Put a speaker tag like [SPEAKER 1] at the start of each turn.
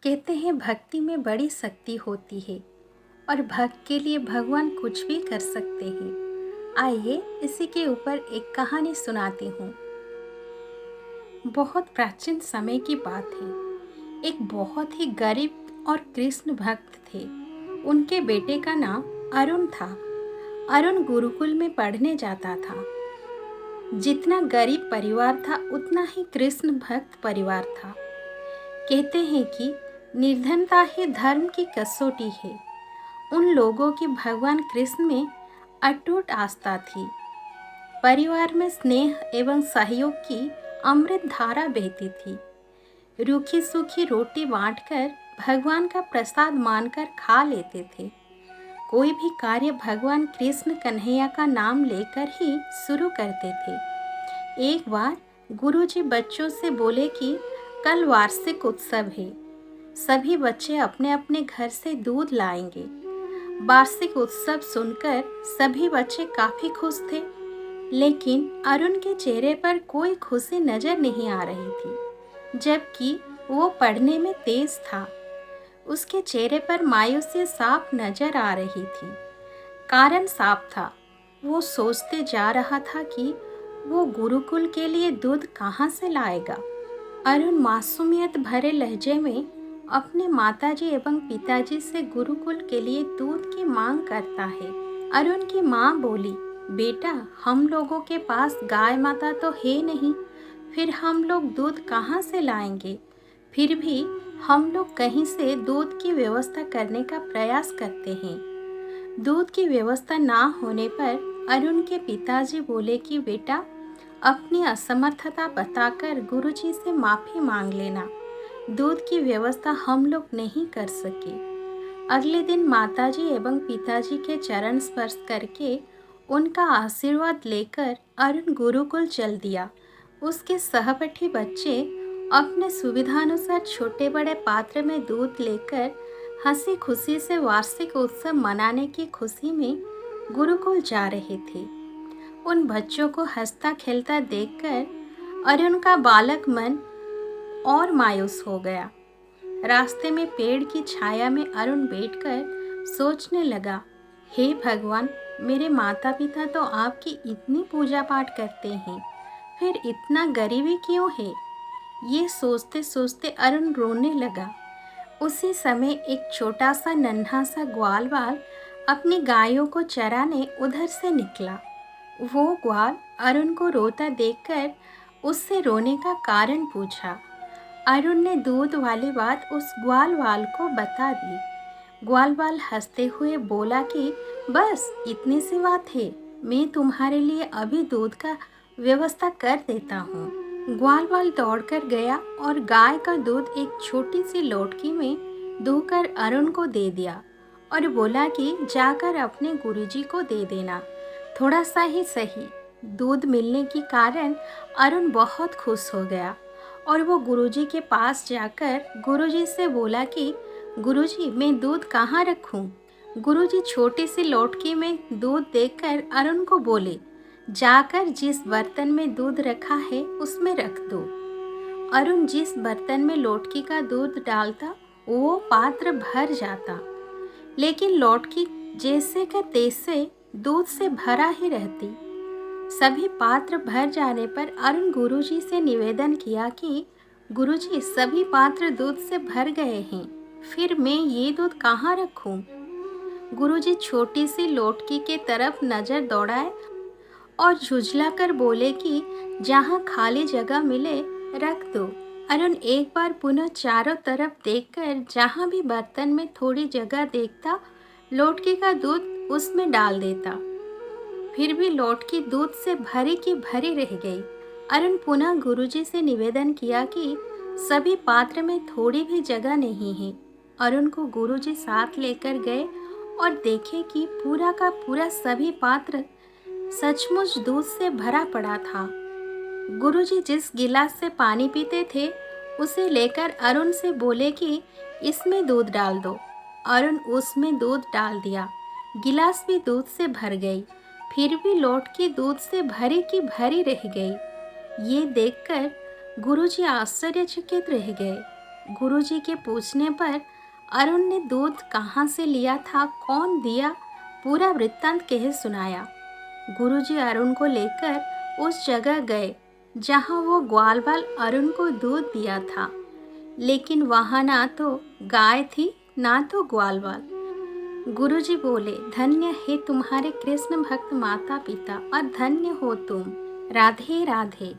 [SPEAKER 1] कहते हैं भक्ति में बड़ी शक्ति होती है और भक्त के लिए भगवान कुछ भी कर सकते हैं। आइए इसी के ऊपर एक कहानी सुनाती हूँ। बहुत प्राचीन समय की बात है। एक बहुत ही गरीब और कृष्ण भक्त थे। उनके बेटे का नाम अरुण था। अरुण गुरुकुल में पढ़ने जाता था। जितना गरीब परिवार था उतना ही कृष्ण भक्त परिवार था। कहते हैं कि निर्धनता ही धर्म की कसौटी है। उन लोगों की भगवान कृष्ण में अटूट आस्था थी। परिवार में स्नेह एवं सहयोग की अमृत धारा बहती थी। रूखी सूखी रोटी बांटकर भगवान का प्रसाद मानकर खा लेते थे। कोई भी कार्य भगवान कृष्ण कन्हैया का नाम लेकर ही शुरू करते थे। एक बार गुरुजी बच्चों से बोले कि कल वार्षिक उत्सव है। सभी बच्चे अपने अपने घर से दूध लाएंगे। वार्षिक उत्सव सुनकर सभी बच्चे काफी खुश थे, लेकिन अरुण के चेहरे पर कोई खुशी नजर नहीं आ रही थी, जबकि वो पढ़ने में तेज था। उसके चेहरे पर मायूसी साफ नजर आ रही थी। कारण साफ था। वो सोचते जा रहा था कि वो गुरुकुल के लिए दूध कहाँ से लाएगा। अरुण मासूमियत भरे लहजे में अपने माताजी एवं पिताजी से गुरुकुल के लिए दूध की मांग करता है। अरुण की माँ बोली, बेटा, हम लोगों के पास गाय माता तो है नहीं, फिर हम लोग दूध कहाँ से लाएंगे। फिर भी हम लोग कहीं से दूध की व्यवस्था करने का प्रयास करते हैं। दूध की व्यवस्था ना होने पर अरुण के पिताजी बोले कि बेटा, अपनी असमर्थता बताकर गुरुजी से माफ़ी मांग लेना। दूध की व्यवस्था हम लोग नहीं कर सके। अगले दिन माताजी एवं पिताजी के चरण स्पर्श करके उनका आशीर्वाद लेकर अरुण गुरुकुल चल दिया। उसके सहपाठी बच्चे अपने सुविधानुसार छोटे बड़े पात्र में दूध लेकर हंसी खुशी से वार्षिक उत्सव मनाने की खुशी में गुरुकुल जा रहे थे। उन बच्चों को हंसता खेलता देखकर अरुण का बालक मन और मायूस हो गया। रास्ते में पेड़ की छाया में अरुण बैठकर सोचने लगा, हे भगवान, मेरे माता पिता तो आपकी इतनी पूजा पाठ करते हैं, फिर इतना गरीबी क्यों है। ये सोचते सोचते अरुण रोने लगा। उसी समय एक छोटा सा नन्हा सा ग्वालवाल अपनी गायों को चराने उधर से निकला। वो ग्वाल अरुण को रोता देखकर उससे रोने का कारण पूछा। अरुण ने दूध वाली बात उस ग्वालवाल को बता दी। ग्वालवाल हंसते हुए बोला कि बस इतनी सी बात है, मैं तुम्हारे लिए अभी दूध का व्यवस्था कर देता हूँ। ग्वालवाल दौड़कर गया और गाय का दूध एक छोटी सी लोटकी में दूहकर अरुण को दे दिया और बोला कि जाकर अपने गुरुजी को दे देना। थोड़ा सा ही सही, दूध मिलने के कारण अरुण बहुत खुश हो गया और वो गुरुजी के पास जाकर गुरुजी से बोला कि गुरुजी, मैं दूध कहाँ रखूँ। गुरुजी छोटी सी लोटकी में दूध देकर अरुण को बोले, जाकर जिस बर्तन में दूध रखा है उसमें रख दो। अरुण जिस बर्तन में लोटकी का दूध डालता वो पात्र भर जाता, लेकिन लोटकी जैसे का तैसे दूध से भरा ही रहती। सभी पात्र भर जाने पर अरुण गुरुजी से निवेदन किया कि गुरुजी, सभी पात्र दूध से भर गए हैं, फिर मैं ये दूध कहाँ रखूं। गुरुजी छोटी सी लोटकी के तरफ नजर दौड़ाए और झुझलाकर बोले कि जहाँ खाली जगह मिले रख दो। अरुण एक बार पुनः चारों तरफ देखकर जहाँ भी बर्तन में थोड़ी जगह देखता, लोटकी का दूध उसमें डाल देता। फिर भी लोटकी दूध से भरी की भरी रह गई। अरुण पुनः गुरुजी से निवेदन किया कि सभी पात्र में थोड़ी भी जगह नहीं है। अरुण को गुरुजी साथ लेकर गए और देखे कि पूरा का पूरा सभी पात्र सचमुच दूध से भरा पड़ा था। गुरुजी जिस गिलास से पानी पीते थे उसे लेकर अरुण से बोले कि इसमें दूध डाल दो। अरुण उसमें दूध डाल दिया। गिलास भी दूध से भर गई, फिर भी लोटकी दूध से भरी की भरी रह गई। ये देखकर गुरुजी आश्चर्यचकित रह गए। गुरुजी के पूछने पर अरुण ने दूध कहाँ से लिया था, कौन दिया, पूरा वृत्तांत कह सुनाया। गुरुजी अरुण को लेकर उस जगह गए जहाँ वो ग्वालवाल अरुण को दूध दिया था, लेकिन वहाँ ना तो गाय थी ना तो ग्वालवाल। गुरुजी बोले, धन्य है तुम्हारे कृष्ण भक्त माता पिता और धन्य हो तुम। राधे राधे।